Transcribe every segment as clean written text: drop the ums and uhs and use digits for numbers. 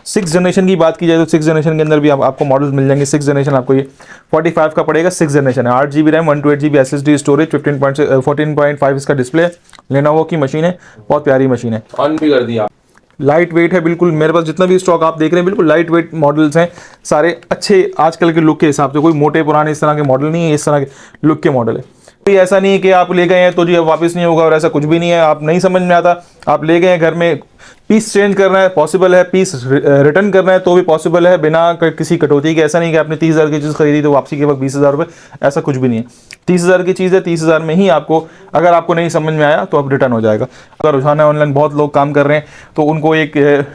6 generation की बात की जाए तो 6 जनरेशन के अंदर भी आपको मॉडल्स मिल जाएंगे। 6 जनरेशन आपको ये 45 का पड़ेगा, 6 जनरेशन है, 8 GB RAM, 128 GB SSD storage, 14.5 इसका डिस्प्ले, लेनोवो की मशीन है, बहुत प्यारी मशीन है। ऑन भी कर दिया। लाइट वेट है बिल्कुल, मेरे पास जितना भी स्टॉक आप देख रहे हैं बिल्कुल लाइट वेट मॉडल्स हैं सारे, अच्छे आजकल के लुक के हिसाब से, कोई मोटे पुराने इस तरह के मॉडल नहीं है, इस तरह के लुक के मॉडल है। कोई ऐसा नहीं है कि आप ले गए हैं तो जी अब वापस नहीं होगा, और ऐसा कुछ भी नहीं है। आप नहीं समझ में आता, आप ले गए हैं घर में, पीस चेंज करना है पॉसिबल है, पीस रिटर्न करना है तो भी पॉसिबल है, बिना किसी कटौती के। ऐसा नहीं कि आपने 30,000 की चीज़ खरीदी तो वापसी के वक्त 20,000 रुपये, ऐसा कुछ भी नहीं है। 30,000 की चीज़ है, 30,000 में ही आपको, अगर आपको नहीं समझ में आया तो अब रिटर्न हो जाएगा। अगर रुझान है ऑनलाइन, बहुत लोग काम कर रहे हैं तो उनको एक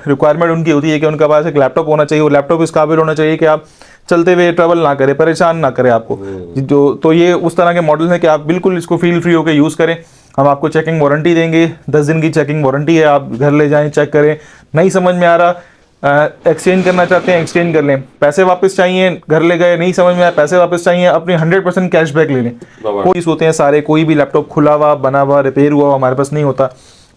रिक्वायरमेंट उनकी होती है कि उनके पास एक लैपटॉप होना चाहिए, वो लैपटॉप इस काबिल होना चाहिए कि आप चलते हुए ट्रैवल ना करें, परेशान ना करें आपको। जो तो ये उस तरह के मॉडल हैं कि आप बिल्कुल इसको फील फ्री होकर यूज़ करें। हम आपको चेकिंग वारंटी देंगे, 10 दिन की चेकिंग वारंटी है, आप घर ले जाएं, चेक करें, नहीं समझ में आ रहा, एक्सचेंज करना चाहते हैं एक्सचेंज कर लें, पैसे वापस चाहिए, घर ले गए नहीं समझ में आया, पैसे वापस चाहिए, अपने 100% कैशबैक ले लें। कोई होते हैं सारे, कोई भी लैपटॉप खुला हुआ, बना हुआ, रिपेयर हुआ हमारे पास नहीं होता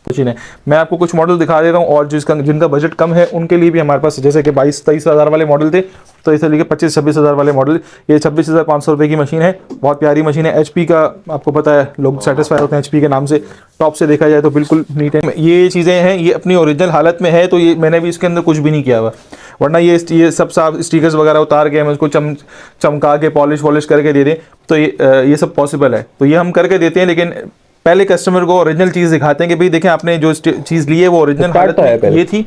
कुछ नहीं। मैं आपको कुछ मॉडल दिखा दे रहा हूँ, और जिनका बजट कम है उनके लिए भी हमारे पास, जैसे कि 22-23 हज़ार वाले मॉडल थे, तो इसे लेके 25-26 हज़ार वाले मॉडल, ये 26,500 रुपये की मशीन है, बहुत प्यारी मशीन है। HP का आपको पता है, लोग सेटिस्फाई होते हैं HP के नाम से, टॉप से देखा जाए तो बिल्कुल नीट है। ये चीज़ें हैं, ये अपनी ओरिजिनल हालत में है, तो ये मैंने भी इसके अंदर कुछ भी नहीं किया हुआ, वरना ये सब साफ स्टिकर्स वगैरह उतार के हम इसको चमका के पॉलिश करके दे दें तो ये सब पॉसिबल है, तो ये हम करके देते हैं। लेकिन पहले कस्टमर को ओरिजिनल चीज़ दिखाते हैं कि भाई देखें आपने जो चीज़ ली है वो ओरिजिनल हालत में ये थी,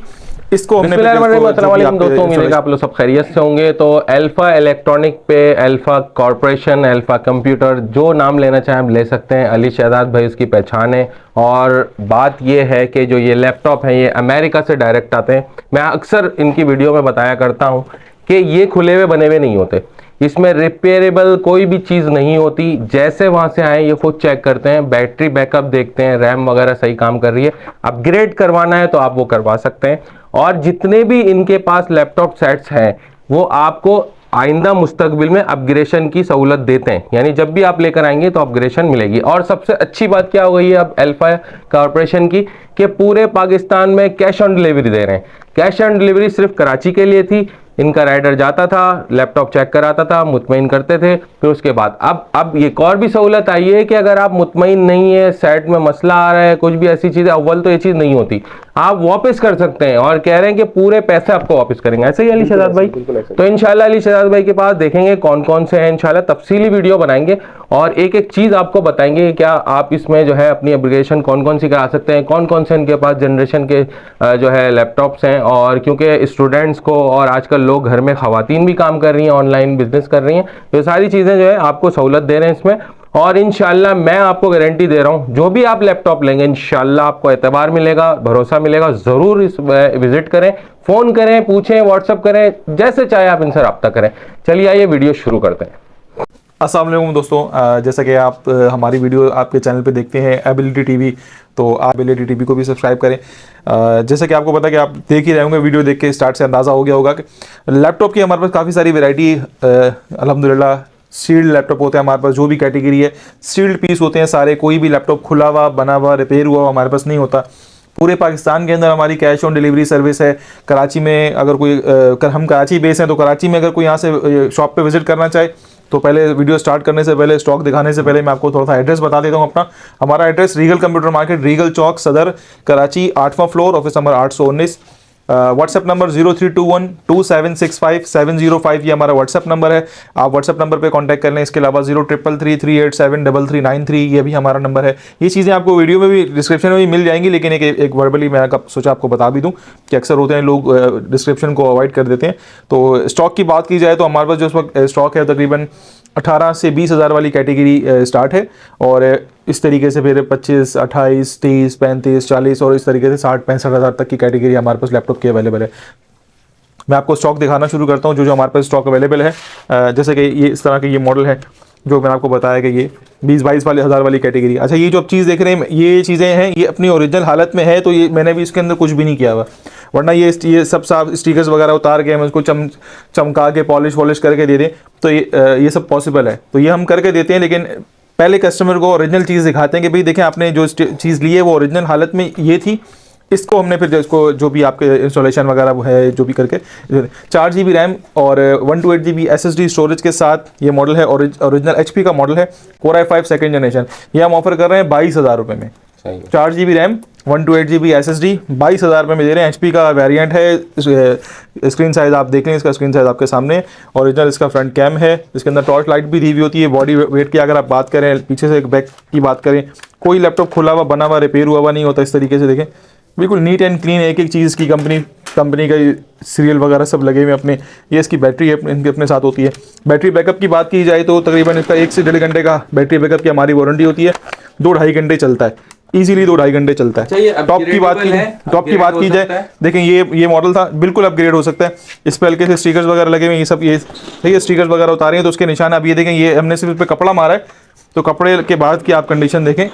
इसको हमने दोस्तों, उम्मीद है आप लोग सब खैरियत से होंगे। तो अल्फा इलेक्ट्रॉनिक पे, अल्फा कॉर्पोरेशन, अल्फा कंप्यूटर, जो नाम लेना चाहें हम ले सकते हैं। अली शहजाद भाई उसकी पहचान है। और बात ये है कि जो ये लैपटॉप है ये अमेरिका से डायरेक्ट आते हैं। मैं अक्सर इनकी वीडियो में बताया करता हूँ कि ये खुले हुए बने हुए नहीं होते, इसमें रिपेयरेबल कोई भी चीज़ नहीं होती। जैसे वहाँ से आए ये खुद चेक करते हैं, बैटरी बैकअप देखते हैं, रैम वगैरह सही काम कर रही है, अपग्रेड करवाना है तो आप वो करवा सकते हैं। और जितने भी इनके पास लैपटॉप सेट्स हैं वो आपको आइंदा मुस्तकबिल में अपग्रेडेशन की सहूलत देते हैं, यानी जब भी आप लेकर आएंगे तो अपग्रेडेशन मिलेगी। और सबसे अच्छी बात क्या हो गई है अब अल्फा कॉर्पोरेशन की, कि पूरे पाकिस्तान में कैश ऑन डिलीवरी दे रहे हैं। कैश ऑन डिलीवरी सिर्फ कराची के लिए थी, इनका राइडर जाता था, लैपटॉप चेक कराता था, मुतमईन करते थे, फिर उसके बाद अब एक और भी सहूलत आई है कि अगर आप मुतमईन नहीं है, सेट में मसला आ रहा है, कुछ भी ऐसी चीज़, अव्वल तो ये चीज़ नहीं होती, आप वापस कर सकते हैं, और कह रहे हैं कि पूरे पैसे आपको वापस करेंगे। ऐसे ही अली शहजाद भाई? तो इंशाल्लाह अली शहजाद भाई के पास देखेंगे कौन कौन से हैं, इंशाल्लाह तफसीली वीडियो बनाएंगे और एक एक चीज़ आपको बताएंगे क्या आप इसमें जो है अपनी अपग्रेडेशन कौन कौन सी करा सकते हैं, कौन कौन से इनके पास जनरेशन के जो है लैपटॉप्स हैं। और क्योंकि स्टूडेंट्स को, और आजकल लोग घर में खवातीन भी काम कर रही हैं, ऑनलाइन बिजनेस कर रही हैं, तो ये सारी चीज़ें जो है आपको सहूलत दे रहे हैं इसमें। और इंशाल्लाह मैं आपको गारंटी दे रहा हूं, जो भी आप लैपटॉप लेंगे इंशाल्लाह आपको एतबार मिलेगा, भरोसा मिलेगा। ज़रूर इस विजिट करें, फ़ोन करें, पूछें, व्हाट्सअप करें, जैसे चाहे आप इनसे रब्ता करें। चलिए आइए वीडियो शुरू करते हैं। अस्सलाम वालेकुम दोस्तों, जैसा कि आप हमारी वीडियो आपके चैनल पे देखते हैं एबिलिटी टीवी, तो आप एबिलिटी टीवी को भी सब्सक्राइब करें। जैसा कि आपको पता है कि आप देख ही रहे होंगे, वीडियो देख के स्टार्ट से अंदाज़ा हो गया होगा कि लैपटॉप की हमारे पास काफ़ी सारी वैरायटी, अल्हम्दुलिल्लाह सील्ड लैपटॉप होते हैं हमारे पास, जो भी कैटेगरी है सील्ड पीस होते हैं सारे, कोई भी लैपटॉप खुला हुआ, बना हुआ, रिपेयर हुआ हमारे पास नहीं होता। पूरे पाकिस्तान के अंदर हमारी कैश ऑन डिलीवरी सर्विस है। कराची में अगर कोई हम कराची बेस हैं, तो कराची में अगर कोई यहाँ से शॉप पे विजिट करना चाहे तो पहले वीडियो स्टार्ट करने से पहले, स्टॉक दिखाने से पहले मैं आपको थोड़ा सा एड्रेस बता देता हूँ अपना। हमारा address regal computer market, regal चौक, सदर, कराची, 8वां floor, office number 819। WhatsApp number 03212765 ये हमारा व्हाट्सएप नंबर है, आप व्हाट्सएप नंबर पे कांटेक्ट कर लें। इसके अलावा 033338733393 ये भी हमारा नंबर है। ये चीज़ें आपको वीडियो में भी, डिस्क्रिप्शन में भी मिल जाएंगी, लेकिन एक वर्बली मैं सोचा आपको बता भी दूं कि अक्सर होते हैं लोग डिस्क्रिप्शन को अवॉइड कर देते हैं। तो स्टॉक की बात की जाए तो हमारे पास जो इस वक्त स्टॉक है तकरीबन 18 से 20 हज़ार वाली कैटेगरी स्टार्ट है, और इस तरीके से फिर 25, 28, 30, 35, 40 और इस तरीके से 60-65 हज़ार तक की कैटेगरी हमारे पास लैपटॉप की अवेलेबल है। मैं आपको स्टॉक दिखाना शुरू करता हूं जो हमारे पास स्टॉक अवेलेबल है। जैसे कि ये इस तरह के ये मॉडल है जो मैंने आपको बताया कि ये 20-22 वाले हज़ार वाली कैटेगरी। अच्छा, ये जो आप चीज़ देख रहे हैं ये चीज़ें हैं, ये अपनी ओरिजिनल हालत में है, तो ये मैंने भी इसके अंदर कुछ भी नहीं किया हुआ, वरना ये सब साफ स्टिकर्स वगैरह उतार के हम इसको चमका के पॉलिश करके दे दें तो ये सब पॉसिबल है, तो ये हम करके देते हैं। लेकिन पहले कस्टमर को ओरिजिनल चीज़ दिखाते हैं कि भाई देखें आपने जो चीज़ ली है वो ओरिजिनल हालत में ये थी, इसको हमने फिर इसको जो भी आपके इंस्टॉलेशन वगैरह वो है जो भी करके 4 GB रैम और 128 GB SSD स्टोरेज के साथ ये मॉडल है। ओरिजिनल HP का मॉडल है, Core i5 सेकंड जनरेशन। ये हम ऑफर कर रहे हैं 22,000 रुपये में। 4 GB रैम 128 GB SSD 22,000 रुपये में दे रहे हैं। HP का वेरिएंट है। स्क्रीन साइज आप देख लें, इसका स्क्रीन साइज आपके सामने। ओरिजिनल इसका फ्रंट कैम है, इसके अंदर टॉर्च लाइट भी दी हुई होती है। बॉडी वेट की अगर आप बात करें, पीछे से एक बैक की बात करें, कोई लैपटॉप खुला हुआ बना हुआ रिपेयर हुआ नहीं होता। इस तरीके से देखें, बिल्कुल नीट एंड क्लीन, एक एक चीज़ की कंपनी का सीरियल वगैरह सब लगे हुए अपने। ये इसकी बैटरी इनके अपने साथ होती है। बैटरी बैकअप की बात की जाए तो तकरीबन इसका 1 से 1.5 घंटे का बैटरी बैकअप की हमारी वारंटी होती है। 2-2.5 घंटे चलता है, इजीली 2-2.5 घंटे चलता है। टॉप की बात की जाए, देखें ये मॉडल था, बिल्कुल अपग्रेड हो सकता है। इस पर हल्के से स्टिकर्स वगैरह लगे हुए, ये सब ये स्टिकर्स वगैरह उतारे हैं तो उसके निशान अब ये देखें, ये हमने सिर्फ इस पर कपड़ा मारा है, तो कपड़े के बाद की आप कंडीशन देखें,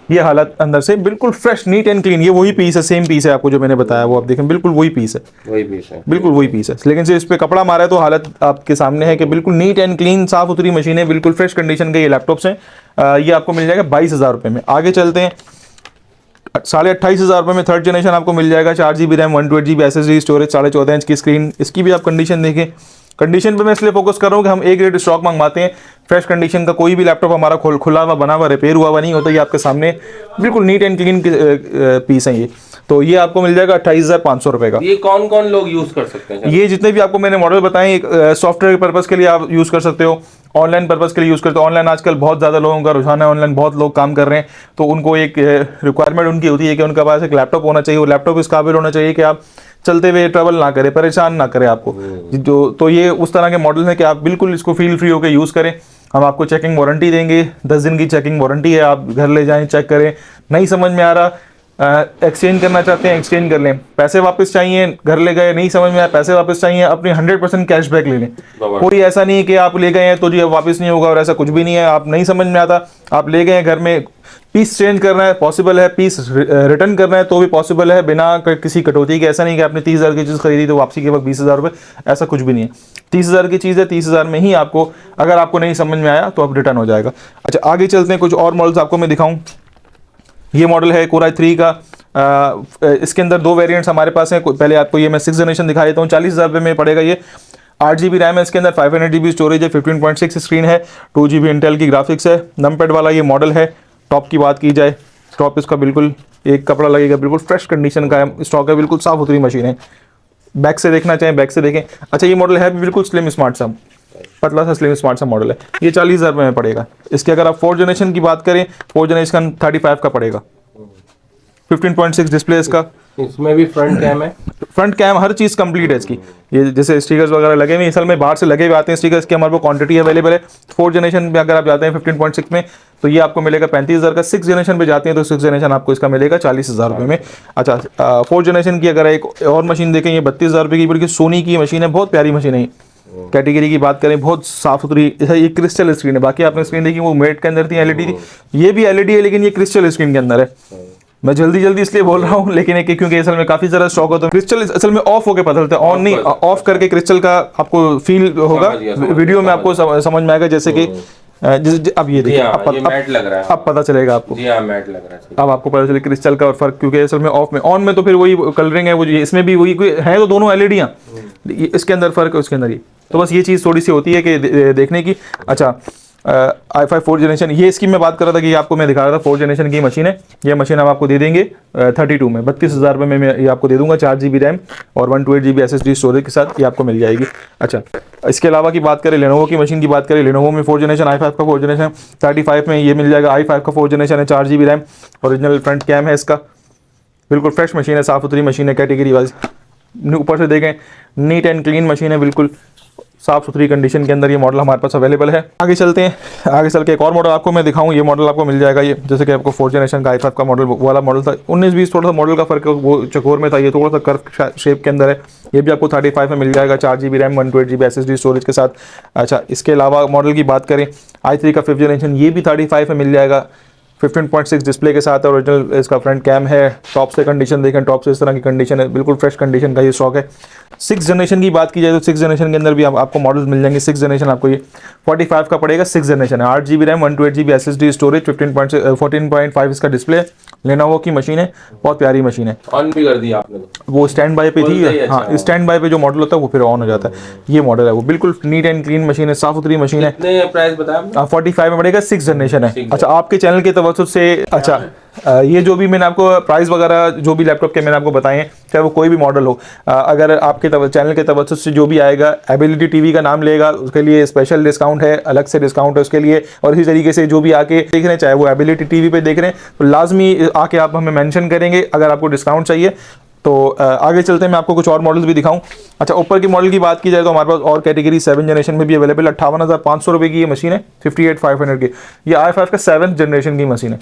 ये हालत अंदर से बिल्कुल फ्रेश, नीट एंड क्लीन। ये वही पीस है, सेम पीस है आपको जो मैंने बताया, वो आप देखें बिल्कुल वही पीस है, बिल्कुल वही पीस है। लेकिन सिर्फ इस पे कपड़ा मारा है तो हालत आपके सामने है कि बिल्कुल नीट एंड क्लीन, साफ सुथरी मशीन है, बिल्कुल फ्रेश कंडीशन के ये लैपटॉप्स हैं। ये आपको मिल जाएगा 22,000 रुपये में। आगे चलते हैं, 28,500 रुपये में थर्ड जनरेशन आपको मिल जाएगा। 4 GB RAM 128 GB SSD storage, 14.5 inch की स्क्रीन। इसकी भी आप कंडीशन देखें। कंडीशन पे मैं इसलिए फोकस कर रहा हूँ कि हम A ग्रेड स्टॉक मंगवाते हैं। फ्रेश कंडीशन का कोई भी लैपटॉप हमारा खुला हुआ बना हुआ रिपेयर हुआ नहीं होता। ये आपके सामने बिल्कुल नीट एंड क्लीन पीस हैं ये। तो ये आपको मिल जाएगा 28,500 रुपये का। ये कौन कौन लोग यूज कर सकते हैं? ये जितने भी आपको मैंने मॉडल बताए, सॉफ्टवेयर पर्पस के लिए आप यूज कर सकते हो, ऑनलाइन पर्पस के लिए यूज करते हो। ऑनलाइन आजकल बहुत ज़्यादा लोगों का रुझान है, ऑनलाइन बहुत लोग काम कर रहे हैं, तो उनको एक रिक्वायरमेंट उनकी होती है कि उनके पास एक लैपटॉप होना चाहिए। वो लैपटॉप इस काबिल होना चाहिए कि आप चलते हुए ट्रबल ना करे, परेशान ना करे आपको। जो तो ये उस तरह के मॉडल हैं कि आप बिल्कुल इसको फील फ्री होकर यूज़ करें। हम आपको चेकिंग वारंटी देंगे, 10 दिन की चेकिंग वारंटी है। आप घर ले जाएं, चेक करें, नहीं समझ में आ रहा, एक्सचेंज करना चाहते हैं एक्सचेंज कर लें। पैसे वापस चाहिए, घर ले गए नहीं समझ में आया, पैसे वापस चाहिए, अपनी 100% कैशबैक ले लें। कोई ऐसा नहीं है कि आप ले गए हैं तो जी वापस नहीं होगा, और ऐसा कुछ भी नहीं है। आप नहीं समझ में आता, आप ले गए हैं घर में, पीस चेंज करना है पॉसिबल है, पीस रिटर्न करना है तो भी पॉसिबल है, बिना किसी कटौती के। ऐसा नहीं कि आपने 30,000 की चीज़ खरीदी तो वापसी के वक्त 20,000 रुपये, ऐसा कुछ भी नहीं है। 30,000 की चीज़ है, 30,000 में ही आपको, अगर आपको नहीं समझ में आया तो आप रिटर्न हो जाएगा। अच्छा, आगे चलते हैं, कुछ और मॉडल्स आपको मैं दिखाऊं। ये मॉडल है Core i3 का। इसके अंदर 2 वेरिएंट्स हमारे पास हैं। पहले आपको ये मैं 6th जनरेशन दिखा देता हूँ। 40,000 रुपये में पड़ेगा ये। 8 GB रैम है इसके अंदर, 500 GB स्टोरेज है, 15.6 स्क्रीन है, 2 GB इंटेल की ग्राफिक्स है, नमपैड वाला ये मॉडल है। टॉप की बात की जाए, टॉप इसका बिल्कुल एक कपड़ा लगेगा, बिल्कुल फ्रेश कंडीशन का स्टॉक है, बिल्कुल साफ सुथरी मशीन है। बैक से देखना चाहें बैक से देखें। अच्छा, ये मॉडल है बिल्कुल स्लिम स्मार्ट सा, पतला सा स्लिम स्मार्ट सा मॉडल है। ये 40,000 रुपये में पड़ेगा। इसके अगर आप 4th जनरेशन की बात करें, 4th जनरेशन 35 का पड़ेगा। 15.6 डिस्प्ले इसका। इसमें भी फ्रंट कैम है, फ्रंट कैम, हर चीज़ कंप्लीट है इसकी। ये जैसे स्टिकर्स वगैरह लगे हुए, असल में बाहर से लगे हुए आते हैं स्टिकर्स की, हमारे पास क्वांटिटी अवेलेबल है। 4th जनरेशन में अगर आप जाते हैं 15.6 में तो ये आपको मिलेगा 35,000 का। 6th जनरेशन पे जाते हैं तो 6th जनरेशन आपको इसका मिलेगा 40,000 रुपये में। अच्छा, 4th जनरेशन की अगर एक और मशीन देखें, ये 32,000 रुपये की, बल्कि सोनी की मशीन है, बहुत प्यारी मशीन है। कैटेगरी की बात करें, बहुत साफ सुथरी, ये क्रिस्टल स्क्रीन है। बाकी आपने स्क्रीन देखी वो मेट के अंदर थी, एलईडी थी, ये भी एलईडी है लेकिन ये क्रिस्टल स्क्रीन के अंदर है। मैं जल्दी इसलिए बोल रहा हूँ, लेकिन एक क्योंकि असल में काफ़ी ज़्यादा स्टॉक होता है। क्रिस्टल असल में ऑफ होकर पता चलता है, ऑन नहीं, ऑफ करके क्रिस्टल का आपको फील होगा, वीडियो में आपको समझ में आएगा। जैसे कि अब ये देखिए, अब पता चलेगा आपको, मैट लग रहा है। अब आपको पता चले क्रिस्टल का और फर्क, क्योंकि असल में ऑफ में, ऑन में तो फिर वही कलरिंग है, वो इसमें भी वही है, तो दोनों एलईडियाँ, इसके अंदर फर्क है उसके अंदर ये। तो बस ये चीज़ थोड़ी सी होती है कि देखने की। अच्छा, i5 4th जनरेशन, ये इसकी मैं बात कर रहा था कि आपको मैं दिखा रहा था 4th जनरेशन की मशीन है। ये मशीन हम आपको दे देंगे 32 में, 32,000 रुपये में मैं ये आपको दे दूंगा। 4 GB रैम और 128 GB SSD स्टोरेज के साथ ये आपको मिल जाएगी। अच्छा, इसके अलावा की बात करें, लेनोवो की मशीन की बात करें, लेनोवो में 4th जनरेशन i5 का 4th जनरेशन 35 में ये मिल जाएगा। i5 का 4th जनरेशन है, 4 GB RAM, original front cam है इसका, बिल्कुल फ्रेश मशीन है, साफ सुथरी मशीन है, कैटेगरी वाइज। ऊपर से देखें, नीट एंड क्लीन मशीन है, बिल्कुल साफ सुथरी कंडीशन के अंदर ये मॉडल हमारे पास अवेलेबल है। आगे चलते हैं, आगे चल के एक और मॉडल आपको मैं दिखाऊं। ये मॉडल आपको मिल जाएगा, ये जैसे कि आपको 4th जनरेशन का i5 का मॉडल वाला मॉडल था, 19-20 थोड़ा सा मॉडल का फर्क है, वो चकोर में था, ये थोड़ा सा कर्व शेप के अंदर है। ये भी आपको 35 में मिल जाएगा, 4 GB RAM 128 GB SSD storage के साथ। अच्छा, इसके अलावा मॉडल की बात करें, i3 का 5th जनरेशन, ये भी 35 में मिल जाएगा। 15.6 डिस्प्ले के साथ है, ओरिजिनल इसका फ्रंट कैम है। टॉप से कंडीशन देखें, टॉप से इस तरह की कंडीशन है, बिल्कुल फ्रेश कंडीशन का ये स्टॉक है। 6 जनरेशन की बात की जाए तो 6 जनरेशन के अंदर भी आपको मॉडल्स मिल जाएंगे। 6 जनरेशन आपको ये 45 का पड़ेगा। 6 जनरेशन है, 8GB RAM, 128GB SSD storage, 14.5 इसका डिस्प्ले। लेनोवो की मशीन है, बहुत प्यारी मशीन है। ऑन भी कर दिया आपने तो। वो स्टैंड बाय पे थी, अच्छा। हाँ स्टैंड बाय पे जो मॉडल होता है वो फिर ऑन हो जाता है। ये मॉडल है, वो बिल्कुल नीट एंड क्लीन मशीन है, साफ सुथरी मशीन है। कितने प्राइस बताया? 45 में पड़ेगा। 6 जनरेशन है। अच्छा, आपके चैनल के तवज्जुह से, अच्छा ये जो भी मैंने आपको प्राइस वगैरह जो भी लैपटॉप के मैंने आपको बताए हैं, चाहे वो कोई भी मॉडल हो, अगर आपके चैनल के तवज्जुह से जो भी आएगा, एबिलिटी टीवी का नाम लेगा, उसके लिए स्पेशल डिस्काउंट है, अलग से डिस्काउंट है उसके लिए। और इसी तरीके से जो भी आके देख रहे हैं, चाहे वो एबिलिटी टीवी पे देख रहे हैं, तो लाजमी आके आप हमें मेंशन करेंगे अगर आपको डिस्काउंट चाहिए। तो आगे चलते हैं, मैं आपको कुछ और मॉडल्स भी दिखाऊं। अच्छा, ऊपर की मॉडल की बात की जाए तो हमारे पास और कैटेगरी 7 जनरेशन में भी अवेलेबल है। 58,500 रुपये की ये मशीन है, 58,500 की। ये i5 का 7th जनरेशन की मशीन है।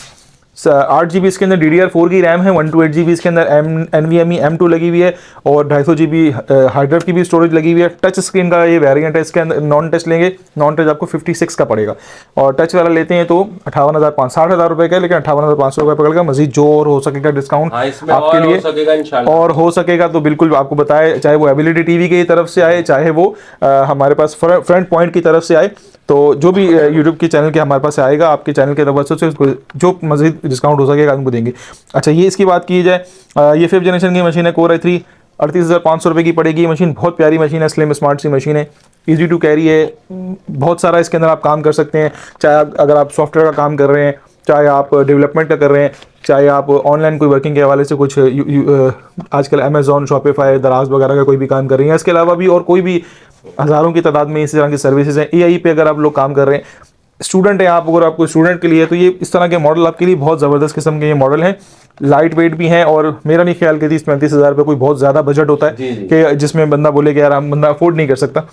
8GB इसके अंदर DDR4 की रैम है, 128GB इसके अंदर NVMe M2 लगी हुई है, और 250GB हार्ड ड्राइव की भी स्टोरेज लगी हुई है। टच स्क्रीन का ये वेरिएंट है, इसके अंदर नॉन टच लेंगे, नॉन टच आपको 56 का पड़ेगा, और टच वाला लेते हैं तो 58,500 रुपये का, लेकिन 58,500 रुपये पड़ेगा। मजीद जो और हो सकेगा डिस्काउंट आपके लिए और हो सकेगा तो बिल्कुल आपको बताए, चाहे वो एबिलिटी टीवी की तरफ से आए, चाहे वो हमारे पास फ्रंट पॉइंट की तरफ से आए, तो जो भी यूट्यूब के चैनल के हमारे पास आएगा, आपके चैनल के तवज्जुह से उसको जो मजीद डिस्काउंट हो सकेगा हमको देंगे। अच्छा, ये इसकी बात की जाए, ये 5th जनरेशन की मशीन है, Core i3, 38,500 रुपये की पड़ेगी। ये मशीन बहुत प्यारी मशीन है, स्लिम स्मार्ट सी मशीन है, इजी टू कैरी है, बहुत सारा इसके अंदर आप काम कर सकते हैं। चाहे अगर आप सॉफ्टवेयर का काम कर रहे हैं, चाहे आप डेवलपमेंट का कर रहे हैं, चाहे आप ऑनलाइन कोई वर्किंग के हवाले से कुछ आजकल अमेजोन, शॉपिफाई, दराज वगैरह का कोई भी काम कर रहे हैं, इसके अलावा भी और कोई भी हज़ारों की तादाद में इस तरह की सर्विसेज हैं। AI पे अगर आप लोग काम कर रहे हैं, स्टूडेंट हैं आप, अगर आपको स्टूडेंट के लिए, तो ये इस तरह के मॉडल आपके लिए बहुत ज़बरदस्त किस्म के ये मॉडल हैं। लाइट वेट भी हैं, और मेरा नहीं ख्याल कि 30-35 हज़ार रुपये कोई बहुत ज़्यादा बजट होता है कि जिसमें बंदा बोले कि यार हम बंदा अफोर्ड नहीं कर सकता।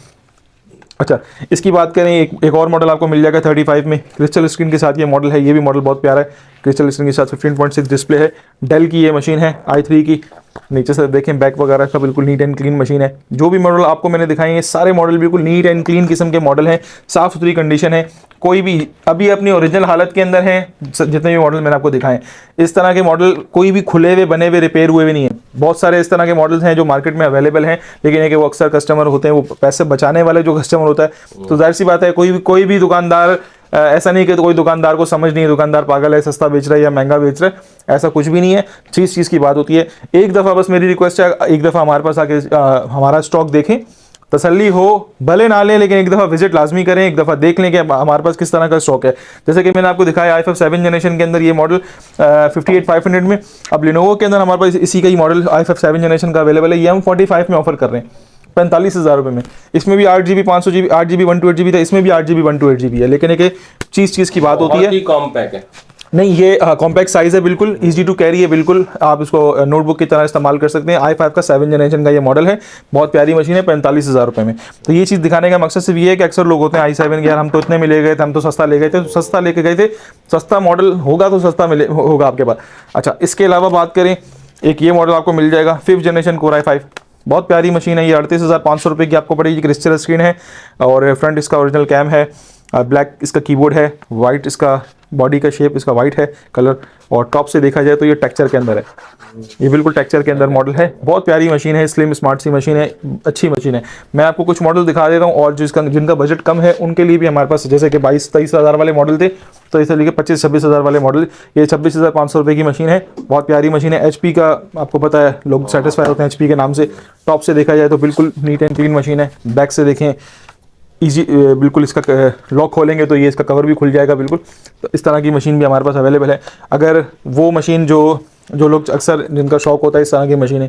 अच्छा, इसकी बात करें, एक और मॉडल आपको मिल जाएगा 35 में, क्रिस्टल स्क्रीन के साथ ये मॉडल है। ये भी मॉडल बहुत प्यारा है, क्रिस्टल स्क्रीन के साथ 15.6 डिस्प्ले है। डेल की ये मशीन है, i3 की। नीचे से देखें, बैक वगैरह का बिल्कुल नीट एंड क्लीन मशीन है। जो भी मॉडल आपको मैंने दिखाए हैं, सारे मॉडल बिल्कुल नीट एंड क्लीन किस्म के मॉडल हैं, साफ़ सुथरी कंडीशन है। कोई भी अभी अपनी ओरिजिनल हालत के अंदर है, जितने भी मॉडल मैंने आपको दिखाए। इस तरह के मॉडल कोई भी खुले हुए, बने हुए, रिपेयर हुए भी नहीं है। बहुत सारे इस तरह के मॉडल्स हैं जो मार्केट में अवेलेबल हैं, लेकिन है कि वो अक्सर कस्टमर होते हैं, वो पैसे बचाने वाले जो कस्टमर होता है, तो जाहिर सी बात है कोई भी दुकानदार, ऐसा नहीं कि कोई दुकानदार को समझ नहीं है, दुकानदार पागल है, सस्ता बेच रहा है या महंगा बेच रहा है, ऐसा कुछ भी नहीं है। चीज़ की बात होती है। एक दफ़ा बस मेरी रिक्वेस्ट है, एक दफ़ा हमारे पास आके हमारा स्टॉक देखें, तसल्ली हो, भले ना लें, लेकिन एक दफ़ा विजिट लाजमी करें, एक दफ़ा देख लें कि हमारे पास किस तरह का स्टॉक है। जैसे कि मैंने आपको दिखाया i5 7 जनरेशन के अंदर ये मॉडल 58,500 में। अब लिनोवो के अंदर हमारे पास इसी का ही मॉडल i5 7 जनरेशन का अवेलेबल है, ये हम 45 में ऑफर कर रहे हैं, 45,000 रुपये में। इसमें भी 8GB 500GB, 8GB 128GB था, इसमें भी 8GB 128GB है। लेकिन एक चीज़ की बात होती है, कॉम्पैक्ट है नहीं, ये कॉम्पैक्ट साइज है, बिल्कुल इजी टू कैरी है, बिल्कुल आप इसको नोटबुक की तरह इस्तेमाल कर सकते हैं। i5 का 7 जनरेशन का ये मॉडल है, बहुत प्यारी मशीन है, 45,000 रुपये में। तो ये चीज़ दिखाने का मकसद सिर्फ ये है कि अक्सर लोग होते हैं i7 के, यार हम तो इतने में ले गए थे, हम तो सस्ता ले गए थे, तो सस्ता लेके गए थे, सस्ता मॉडल होगा तो सस्ता मिले होगा आपके पास। अच्छा, इसके अलावा बात करें, एक ये मॉडल आपको मिल जाएगा 5th जनरेशन Core i5, बहुत प्यारी मशीन है। ये 38,500 रुपये की आपको पड़ेगी। क्रिस्टल स्क्रीन है, और फ्रंट इसका ओरिजिनल कैम है, ब्लैक इसका कीबोर्ड है, वाइट इसका बॉडी का शेप इसका वाइट है कलर, और टॉप से देखा जाए तो ये टेक्सचर के अंदर है, ये बिल्कुल टेक्सचर के अंदर मॉडल है। बहुत प्यारी मशीन है, स्लिम स्मार्ट सी मशीन है, अच्छी मशीन है। मैं आपको कुछ मॉडल दिखा देता हूँ, और जिनका बजट कम है उनके लिए भी हमारे पास, जैसे कि 22-23 हज़ार वाले मॉडल थे, तो इस तरीके 25-26 हज़ार वाले मॉडल, ये 26,500 रुपये की मशीन है, बहुत प्यारी मशीन है। HP का आपको पता है, लोग सेटिस्फाई होते हैं HP के नाम से। टॉप से देखा जाए तो बिल्कुल नीट एंड क्लीन मशीन है। बैक से देखें, ईजी, बिल्कुल इसका लॉक खोलेंगे तो ये इसका कवर भी खुल जाएगा बिल्कुल। तो इस तरह की मशीन भी हमारे पास अवेलेबल है। अगर वो मशीन जो लोग अक्सर जिनका शौक होता है इस तरह की मशीनें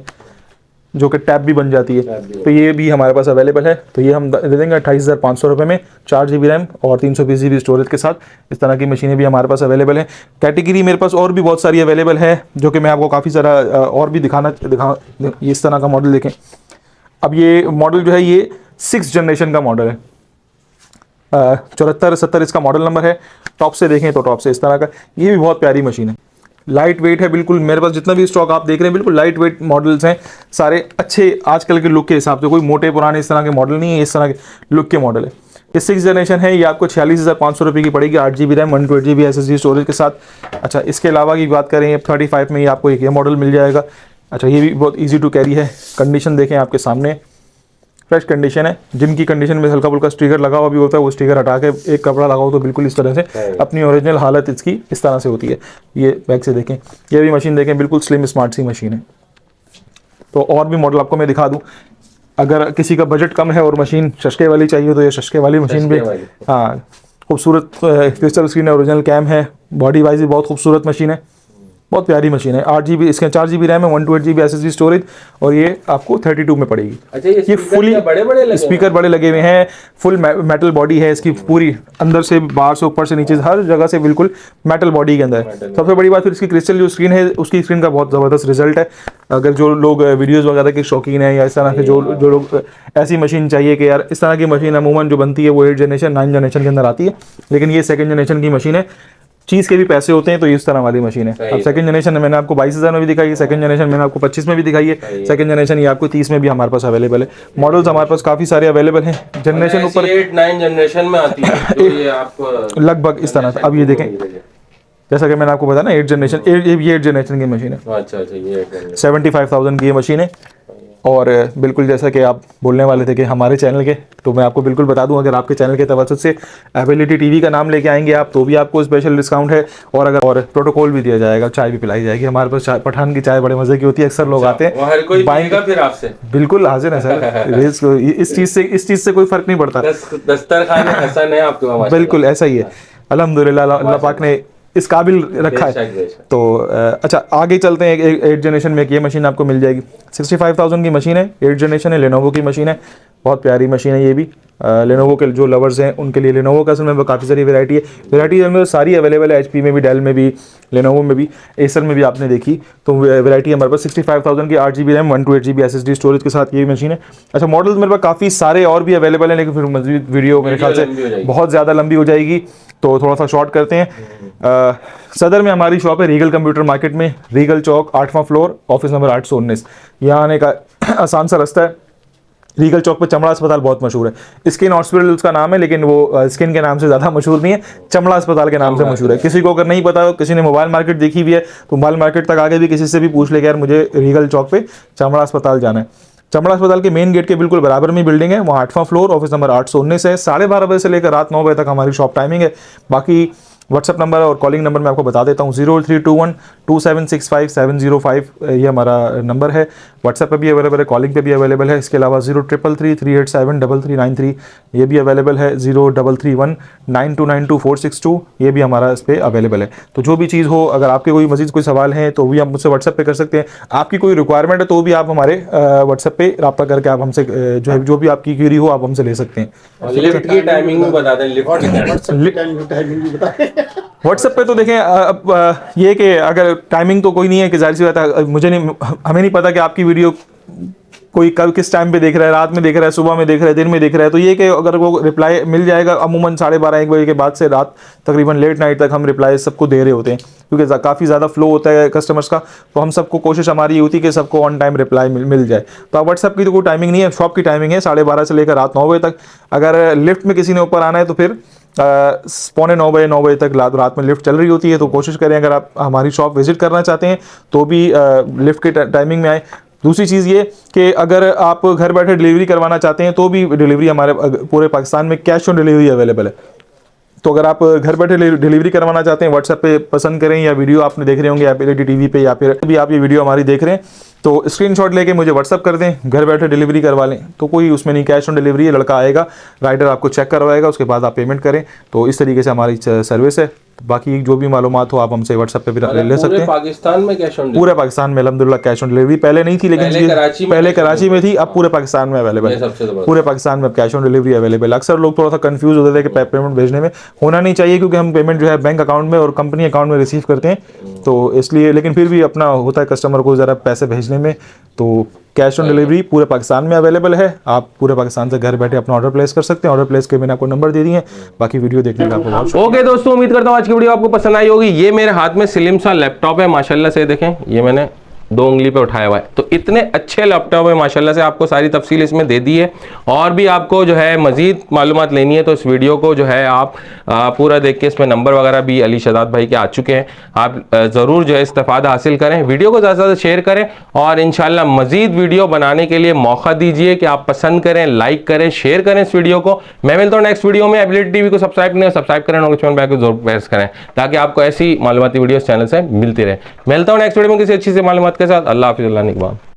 जो कि टैब भी बन जाती है, तो ये भी हमारे पास अवेलेबल है। तो ये हम दे देंगे 28,500 रुपये में, 4GB रैम और 320GB स्टोरेज के साथ। इस तरह की मशीनें भी हमारे पास अवेलेबल है। कैटेगरी मेरे पास और भी बहुत सारी अवेलेबल है, जो कि मैं आपको काफ़ी सारा और भी ये इस तरह का मॉडल देखें। अब ये मॉडल जो है ये 6th जनरेशन का मॉडल है, 7470 इसका मॉडल नंबर है। टॉप से देखें तो टॉप से इस तरह का, ये भी बहुत प्यारी मशीन है, लाइट वेट है बिल्कुल। मेरे पास जितना भी स्टॉक आप देख रहे हैं बिल्कुल लाइट वेट मॉडल्स हैं, सारे अच्छे आजकल के लुक के हिसाब से, कोई मोटे पुराने इस तरह के मॉडल नहीं है, इस तरह के लुक के मॉडल है। ये 6th जनरेशन है, ये आपको 46,500 रुपये की पड़ेगी, 8 GB RAM 128 GB SSD storage के साथ। अच्छा, इसके अलावा की बात करें F35 में ये आपको एक ये मॉडल मिल जाएगा। अच्छा, ये भी बहुत ईजी टू कैरी है। कंडीशन देखें आपके सामने, फ्रेश कंडीशन है। जिनकी कंडीशन में हल्का फुल्का स्टिकर लगा हुआ भी होता है, वो स्टिकर हटा के एक कपड़ा लगाओ तो बिल्कुल इस तरह से अपनी ओरिजिनल हालत इसकी इस तरह से होती है। ये बैक से देखें, ये भी मशीन देखें, बिल्कुल स्लिम स्मार्ट सी मशीन है। तो और भी मॉडल आपको मैं दिखा दूं, अगर किसी का बजट कम है और मशीन शशके वाली चाहिए तो ये शशके वाली मशीन भी, हाँ, खूबसूरत क्रिस्टल स्क्रीन है, ओरिजिनल कैम है, बॉडी वाइज भी बहुत खूबसूरत मशीन है, बहुत प्यारी मशीन है। 8 GB इसके 4 GB रैम है, 128 GB SSD स्टोरेज, और ये आपको 32 में पड़ेगी। अच्छा, ये फुली बड़े स्पीकर बड़े लगे हुए हैं, फुल मेटल बॉडी है इसकी पूरी, अंदर से बाहर से ऊपर से नीचे हर जगह से बिल्कुल मेटल बॉडी के अंदर है। सबसे बड़ी बात फिर इसकी क्रिस्टल जो स्क्रीन है, उसकी स्क्रीन का बहुत ज़बरदस्त रिजल्ट है। अगर जो लोग वीडियोस वगैरह के शौकीन है या इस तरह के जो लोग ऐसी मशीन चाहिए कि यार इस तरह की मशीन अमूमन जो बनती है वो 8 जनरेशन 9 जनरेशन के अंदर आती है, लेकिन ये 2nd जनरेशन की मशीन है, चीज़ के भी पैसे होते हैं, तो इस तरह वाली मशीन है। अब 2nd जनरेशन में मैंने आपको 22,000 में भी दिखाई है, 2nd जनरेशन मैंने आपको 25 में भी दिखाई है, 2nd जनरेशन ये आपको 30 में भी हमारे पास अवेलेबल है। मॉडल्स हमारे पास काफ़ी सारे अवेलेबल हैं। जनरेशन ऊपर 8-9 जनरेशन में आती है, जो ये आपको लगभग इस तरह से। अब ये देखें, जैसा कि मैंने आपको बताया ना 8 जनरेशन, ये 8 जनरेशन की मशीन है। अच्छा, ये 75,000 की ये मशीन है। और बिल्कुल जैसा कि आप बोलने वाले थे कि हमारे चैनल के, तो मैं आपको बिल्कुल बता दूं, अगर आपके चैनल के तवज्जुह से एबिलिटी टीवी का नाम लेके आएंगे आप, तो भी आपको स्पेशल डिस्काउंट है। और अगर और प्रोटोकॉल भी दिया जाएगा, चाय भी पिलाई जाएगी। हमारे पास पठान की चाय बड़े मजे की होती है, अक्सर लोग आते हैं, हर कोई पिएगा फिर आपसे, बिल्कुल हाजिर है सर। इस चीज़ से कोई फर्क नहीं पड़ता। दस्तरखान हसन है आपके, बिल्कुल ऐसा ही है, अल्हम्दुलिल्लाह, अल्लाह पाक ने इस काबिल रखा है। तो अच्छा, आगे चलते हैं। 8 जनरेशन में एक ये मशीन आपको मिल जाएगी, 65,000 की मशीन है, 8 जनरेशन है, लेनोवो की मशीन है, बहुत प्यारी मशीन है ये भी। लेनोवो के जो लवर्स हैं उनके लिए लेनोवो का असल में काफ़ी सारी वैरायटी है। वैरायटी में सारी अवेलेबल है, HP में भी, डेल में भी, लेनोवो में भी, एसर में भी आपने देखी। तो वैरायटी हमारे पास 65,000 की 8 GB RAM 128 GB SSD storage के साथ ये मशीन है। अच्छा, मॉडल्स मेरे पास काफ़ी सारे और भी अवेलेबल हैं, लेकिन फिर मज़ीद वीडियो मेरे ख्याल से बहुत ज़्यादा लंबी हो जाएगी, तो थोड़ा सा शॉर्ट करते हैं। सदर में हमारी शॉप है, रीगल कंप्यूटर मार्केट में, रीगल चौक 8वां फ्लोर, ऑफिस नंबर 819। यहाँ आने का आसान सा रास्ता है। रीगल चौक पे चमड़ा अस्पताल बहुत मशहूर है, स्किन हॉस्पिटल उसका नाम है, लेकिन वो स्किन के नाम से ज़्यादा मशहूर नहीं है, चमड़ा अस्पताल के नाम से मशहूर है। किसी को अगर नहीं पता, किसी ने मोबाइल मार्केट देखी हुई है, तो मोबाइल मार्केट तक आगे भी किसी से भी पूछ ले यार मुझे रीगल चौक पे चमड़ा अस्पताल जाना है। चमड़ा अस्पताल के मेन गेट के बिल्कुल बराबर में बिल्डिंग है, वहाँ 8वां फ्लोर, ऑफिस नंबर 819 है। 12:30 बजे से लेकर रात 9 बजे तक हमारी शॉप टाइमिंग है। बाकी व्हाट्सअप नंबर और कॉलिंग नंबर मैं आपको बता देता हूँ, 03212765 ये हमारा नंबर है। व्हाट्सएप पे भी अवेलेबल है, कॉलिंग पे भी अवेलेबल है। इसके अलावा 0333387333 ये भी अवेलेबल है, 03319292 ये भी हमारा इस पर अवेलेबल है। तो जो भी चीज़ हो, अगर आपके कोई मजीद कोई सवाल हैं तो भी आप मुझसे व्हाट्सएप पे कर सकते हैं। आपकी कोई रिक्वायरमेंट है तो भी आप हमारे व्हाट्सएप पे रब्ता करके आप हमसे जो भी आपकी क्वेरी हो आप हमसे ले सकते हैं। लिफ्ट की टाइमिंग भी बता दें, व्हाट्सएप पे तो देखें, अब ये कि अगर टाइमिंग तो कोई नहीं है कि जाहिर सी बात है, हमें नहीं पता कि आपकी वीडियो कोई कब किस टाइम पे देख रहा है, रात में देख रहा है, सुबह में देख रहा है, दिन में देख रहा है। तो ये कि अगर वो रिप्लाई मिल जाएगा, अमूमन 12:30-1 बजे के बाद से रात तकरीबन लेट नाइट तक हम रिप्लाई सबको दे रहे होते हैं, क्योंकि काफ़ी ज़्यादा फ्लो होता है कस्टमर्स का। तो हम सबको कोशिश हमारी ये होती है कि सबको ऑन टाइम रिप्लाई मिल जाए। तो व्हाट्सएप की तो कोई टाइमिंग नहीं है, शॉप की टाइमिंग है 12:30 से लेकर रात 9 बजे तक। अगर लिफ्ट में किसी ने ऊपर आना है तो फिर 8:45 9 बजे तक रात में लिफ्ट चल रही होती है। तो कोशिश करें अगर आप हमारी शॉप विजिट करना चाहते हैं तो भी लिफ्ट के टाइमिंग में आए। दूसरी चीज़ ये कि अगर आप घर बैठे डिलीवरी करवाना चाहते हैं तो भी डिलीवरी हमारे पूरे पाकिस्तान में कैश ऑन डिलीवरी अवेलेबल है। तो अगर आप घर बैठे डिलीवरी करवाना चाहते हैं, व्हाट्सएप पे पसंद करें या वीडियो आपने देख रहे होंगे एबिलिटी टीवी पे, या फिर भी आप ये वीडियो हमारी देख रहे हैं तो स्क्रीनशॉट लेके मुझे व्हाट्सएप कर दें, घर बैठे डिलीवरी करवा लें। तो कोई उसमें नहीं, कैश ऑन डिलीवरी है, लड़का आएगा, राइडर आपको चेक करवाएगा, उसके बाद आप पेमेंट करें। तो इस तरीके से हमारी सर्विस है। बाकी जो भी मालूमात हो आप हमसे व्हाट्सएप पे भी ले सकते हैं। पाकिस्तान में कैश ऑन, पूरे पाकिस्तान में अल्हम्दुलिल्लाह कैश ऑन डिलीवरी पहले नहीं थी, लेकिन पहले कराची में थी, अब पूरे पाकिस्तान में अवेलेबल है। पूरे पाकिस्तान में कैश ऑन डिलीवरी अवेलेबल। अक्सर लोग थोड़ा सा कंफ्यूज होते थे कि पेमेंट भेजने में, होना नहीं चाहिए, क्योंकि हम पेमेंट जो है बैंक अकाउंट में और कंपनी अकाउंट में रिसीव करते हैं, तो इसलिए। लेकिन फिर भी अपना होता है कस्टमर को ज़रा पैसे भेजने में, तो कैश ऑन डिलीवरी पूरे पाकिस्तान में अवेलेबल है। आप पूरे पाकिस्तान से घर बैठे अपना ऑर्डर प्लेस कर सकते हैं। ऑर्डर प्लेस के मैंने आपको नंबर दे दिए। बाकी वीडियो देखने का आपको बहुत शुक्रिया। ओके दोस्तों, उम्मीद करता हूँ आज की वीडियो आपको पसंद आई होगी। ये मेरे हाथ में स्लिम सा लैपटॉप है, माशाल्लाह से देखें, ये मैंने 2 उंगली पे उठाया हुआ है। तो इतने अच्छे लैपटॉप है माशाल्लाह से, आपको सारी तफसील इसमें दे दी है। और भी आपको जो है मजीद मालूमात लेनी है तो इस वीडियो को जो है आप पूरा देख के, इसमें नंबर वगैरह भी अली शहजाद भाई के आ चुके हैं, आप ज़रूर जो है इस्तेफादा हासिल करें, वीडियो को ज़्यादा से ज़्यादा शेयर करें और इंशाल्लाह मजीद वीडियो बनाने के लिए मौका दीजिए कि आप पसंद करें, लाइक करें, शेयर करें इस वीडियो को। मैं मिलता हूँ नेक्स्ट वीडियो में। एबिलिटी टीवी को सब्सक्राइब करें, नोटिफिकेशन बेल को जरूर प्रेस करें ताकि आपको ऐसी मालूमाती वीडियो चैनल से मिलती रहे। मिलता हूँ नेक्स्ट वीडियो में किसी अच्छी से मालूमात के साथ। अल्लाह हाफिज़, अल्लाह निगहबान।